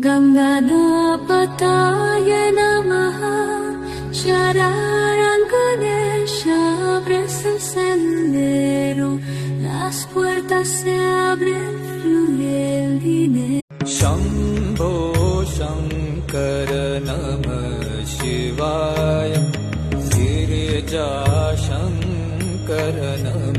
Gangadapataye Namaha, Shararanganesha, abres el sendero, las puertas se abren, fluye el dinero. Shambho Shankar नमः शिवाय गिरिजा शंकर नमः